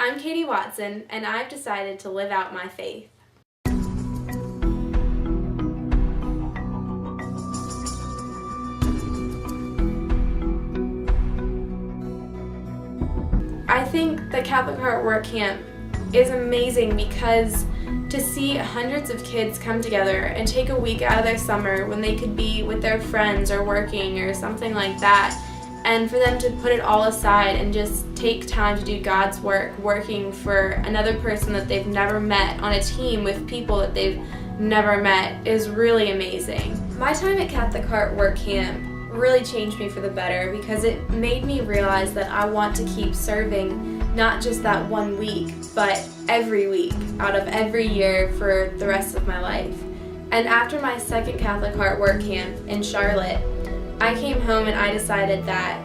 I'm Katie Watson, and I've decided to live out my faith. I think the Catholic HEART Workcamp is amazing because to see hundreds of kids come together and take a week out of their summer when they could be with their friends or working or something like that, and for them to put it all aside and just take time to do God's work, working for another person that they've never met on a team with people that they've never met, is really amazing. My time at Catholic HEART Workcamp really changed me for the better because it made me realize that I want to keep serving not just that 1 week, but every week out of every year for the rest of my life. And after my second Catholic HEART Workcamp in Charlotte, I came home and I decided that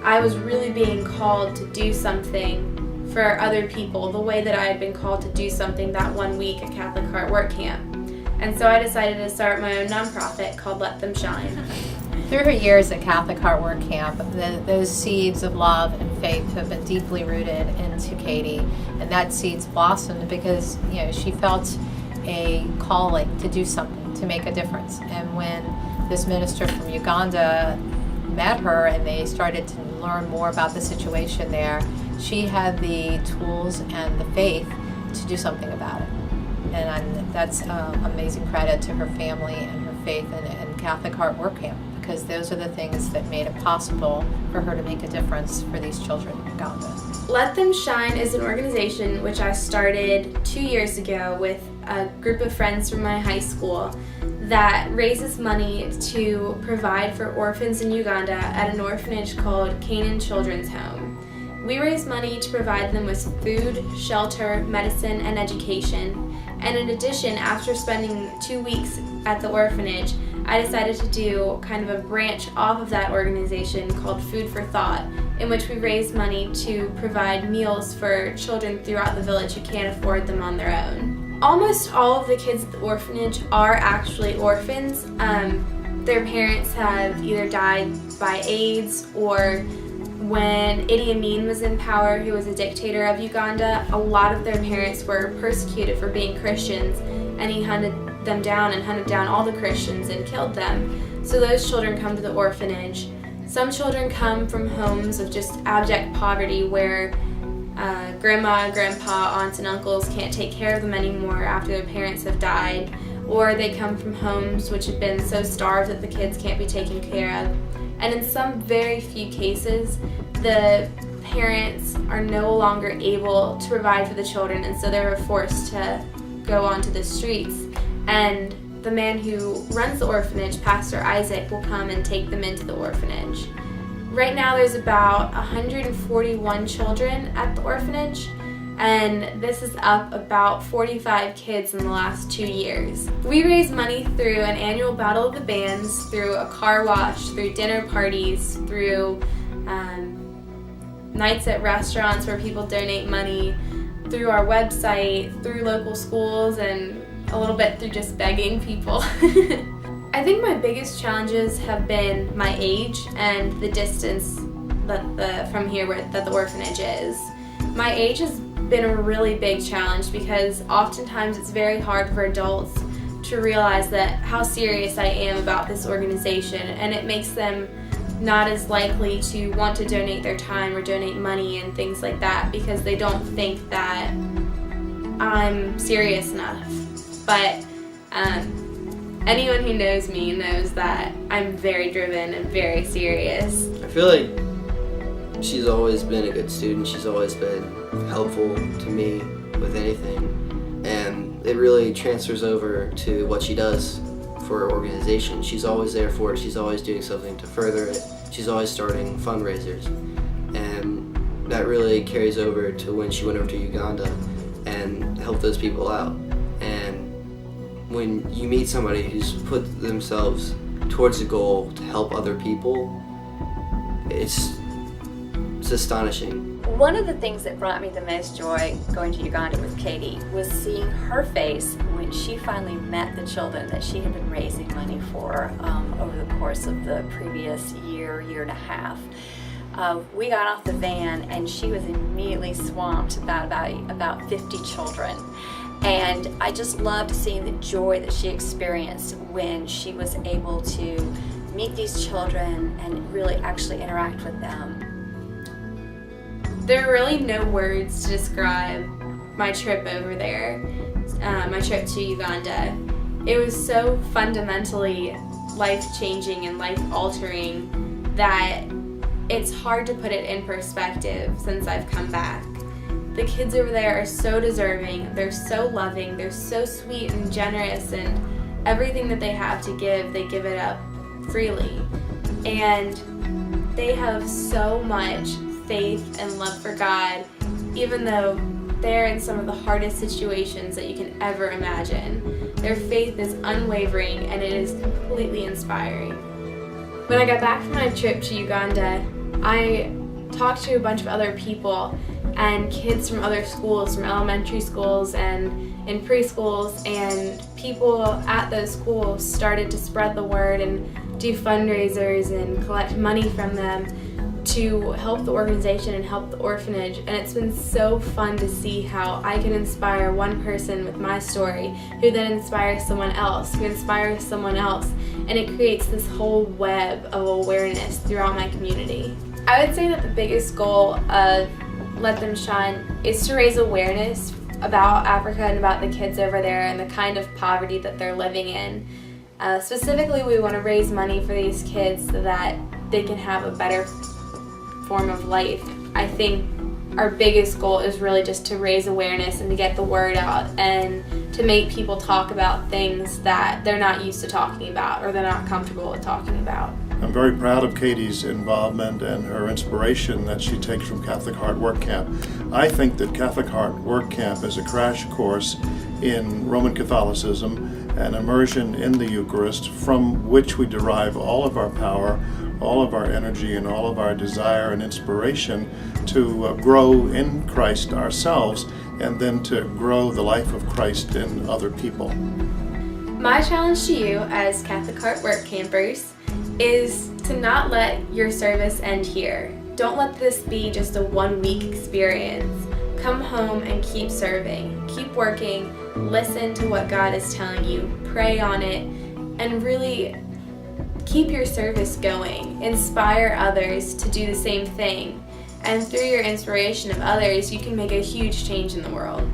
I was really being called to do something for other people the way that I had been called to do something that 1 week at Catholic HEART Workcamp. And so I decided to start my own nonprofit called Let Them Shine. Through her years at Catholic HEART Workcamp, those seeds of love and faith have been deeply rooted into Katie, and that seeds blossomed because she felt a calling to do something, to make a difference. And when this minister from Uganda met her and they started to learn more about the situation there, she had the tools and the faith to do something about it. And that's amazing credit to her family and her faith and Catholic HEART Workcamp, because those are the things that made it possible for her to make a difference for these children in Uganda. Let Them Shine is an organization which I started 2 years ago with a group of friends from my high school that raises money to provide for orphans in Uganda at an orphanage called Canaan Children's Home. We raise money to provide them with food, shelter, medicine, and education. And in addition, after spending 2 weeks at the orphanage, I decided to do kind of a branch off of that organization called Food for Thought, in which we raise money to provide meals for children throughout the village who can't afford them on their own. Almost all of the kids at the orphanage are actually orphans. Their parents have either died by AIDS, or when Idi Amin was in power, who was a dictator of Uganda, a lot of their parents were persecuted for being Christians, and he hunted them down and hunted down all the Christians and killed them. So those children come to the orphanage. Some children come from homes of just abject poverty where grandma, grandpa, aunts, and uncles can't take care of them anymore after their parents have died, or they come from homes which have been so starved that the kids can't be taken care of. And in some very few cases, the parents are no longer able to provide for the children, and so they were forced to go onto the streets. And the man who runs the orphanage, Pastor Isaac, will come and take them into the orphanage. Right now there's about 141 children at the orphanage, and this is up about 45 kids in the last 2 years. We raise money through an annual Battle of the Bands, through a car wash, through dinner parties, through nights at restaurants where people donate money, through our website, through local schools, and a little bit through just begging people. I think my biggest challenges have been my age and the distance from here that the orphanage is. My age has been a really big challenge because oftentimes it's very hard for adults to realize that how serious I am about this organization, and it makes them not as likely to want to donate their time or donate money and things like that because they don't think that I'm serious enough. But anyone who knows me knows that I'm very driven and very serious. I feel like she's always been a good student. She's always been helpful to me with anything, and it really transfers over to what she does for her organization. She's always there for it. She's always doing something to further it. She's always starting fundraisers, and that really carries over to when she went over to Uganda and helped those people out. And when you meet somebody who's put themselves towards a goal to help other people, it's astonishing. One of the things that brought me the most joy going to Uganda with Katie was seeing her face when she finally met the children that she had been raising money for over the course of the previous year and a half. we got off the van and she was immediately swamped about 50 children. And I just loved seeing the joy that she experienced when she was able to meet these children and really actually interact with them. There are really no words to describe my trip over there, my trip to Uganda. It was so fundamentally life-changing and life-altering that it's hard to put it in perspective since I've come back. The kids over there are so deserving, they're so loving, they're so sweet and generous, and everything that they have to give, they give it up freely. And they have so much faith and love for God, even though they're in some of the hardest situations that you can ever imagine. Their faith is unwavering and it is completely inspiring. When I got back from my trip to Uganda, I talked to a bunch of other people and kids from other schools, from elementary schools and in preschools, and people at those schools started to spread the word and do fundraisers and collect money from them to help the organization and help the orphanage. And it's been so fun to see how I can inspire one person with my story, who then inspires someone else, who inspires someone else, and it creates this whole web of awareness throughout my community. I would say that the biggest goal of Let Them Shine is to raise awareness about Africa and about the kids over there and the kind of poverty that they're living in. Specifically, we want to raise money for these kids so that they can have a better form of life. I think our biggest goal is really just to raise awareness and to get the word out and to make people talk about things that they're not used to talking about or they're not comfortable with talking about. I'm very proud of Katie's involvement and her inspiration that she takes from Catholic HEART Workcamp. I think that Catholic HEART Workcamp is a crash course in Roman Catholicism, an immersion in the Eucharist from which we derive all of our power, all of our energy, and all of our desire and inspiration to grow in Christ ourselves and then to grow the life of Christ in other people. My challenge to you as Catholic HEART Workcampers is to not let your service end here. Don't let this be just a one-week experience. Come home and keep serving. Keep working. Listen to what God is telling you. Pray on it. And really keep your service going. Inspire others to do the same thing. And through your inspiration of others, you can make a huge change in the world.